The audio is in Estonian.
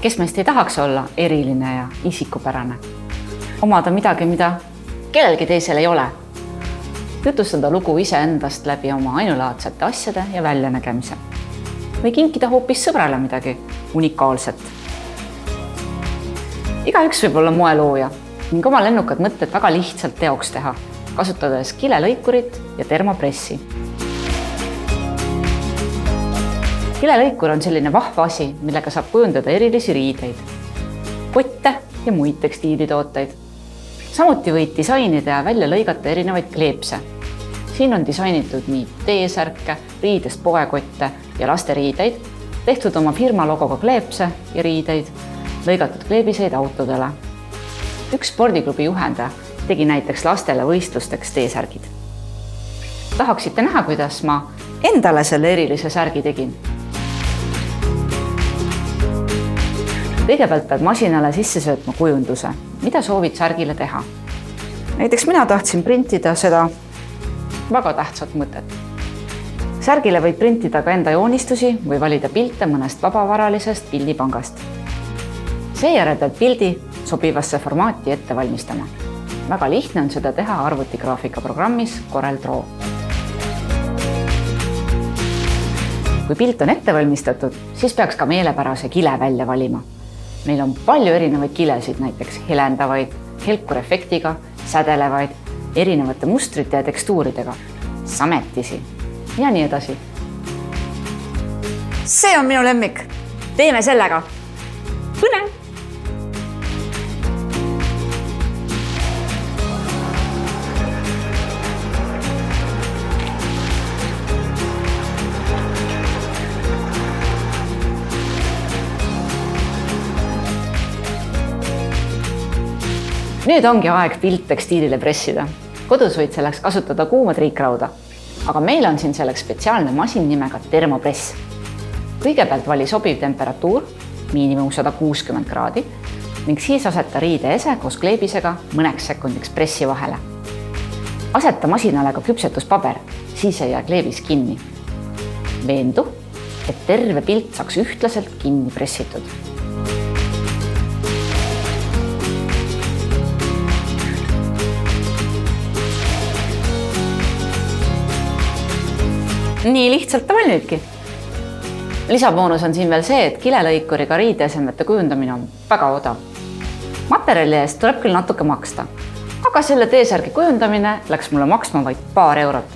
Kes meist ei tahaks olla eriline ja isikupärane? Omada midagi, mida kellelgi teisel ei ole. Jutustada lugu iseendast läbi oma ainulaadsete asjade ja väljanägemise. Või kinkida hoopis sõbrale midagi unikaalset. Igaüks võib olla moelooja ning oma lennukad mõtted väga lihtsalt teoks teha, kasutades kilelõikurit ja termopressi. Kilelõikur on selline vahva asi, millega saab kujundada erilisi riideid, kotte ja muid tekstiilitooteid. Samuti võid disainida ja välja lõigata erinevaid kleepse. Siin on disainitud nii T-särke, riidest poekotte ja laste riideid, tehtud oma firma logoga kleepse ja riideid, lõigatud kleebiseid autodele. Üks spordiklubi juhendaja tegi näiteks lastele võistlusteks T-särgid. Tahaksite näha, kuidas ma endale selle erilise särgi tegin? Kõigepealt pead masinale sisse söötma kujunduse, mida soovid särgile teha. Näiteks mina tahtsin printida seda väga tähtsat mõtet. Särgile võib printida ka enda joonistusi või valida pilte mõnest vabavaralisest pildipangast. Seejärel pead pildi sobivasse formaati ette valmistama. Väga lihtne on seda teha arvutigraafika programmis CorelDRAW. Kui pilt on ette valmistatud, siis peaks ka meelepärase kile välja valima. Meil on palju erinevaid kilesid, näiteks helendavaid, helkurefektiga, sädelevaid, erinevate mustrite ja tekstuuridega, sametisi ja nii edasi. See on minu lemmik. Teeme sellega. Põne! Nüüd ongi aeg pilt tekstiilile pressida. Kodus võid selleks kasutada kuuma triikrauda, aga meil on siin selleks spetsiaalne masin nimega termopress. Kõigepealt vali sobiv temperatuur, miinimum 160 kraadi, ning siis aseta riide ese koos kleebisega mõneks sekundiks pressi vahele. Aseta masinale ka küpsetuspaber, siis ei jää kleebis kinni. Veendu, et terve pilt saaks ühtlaselt kinni pressitud. Nii lihtsalt ta valmibki. Lisaboonus on siin veel see, et kilelõikuriga riideesemete kujundamine on väga odav. Materjali eest tuleb küll natuke maksta, aga selle T-särgi kujundamine läks mulle maksma vaid paar eurot.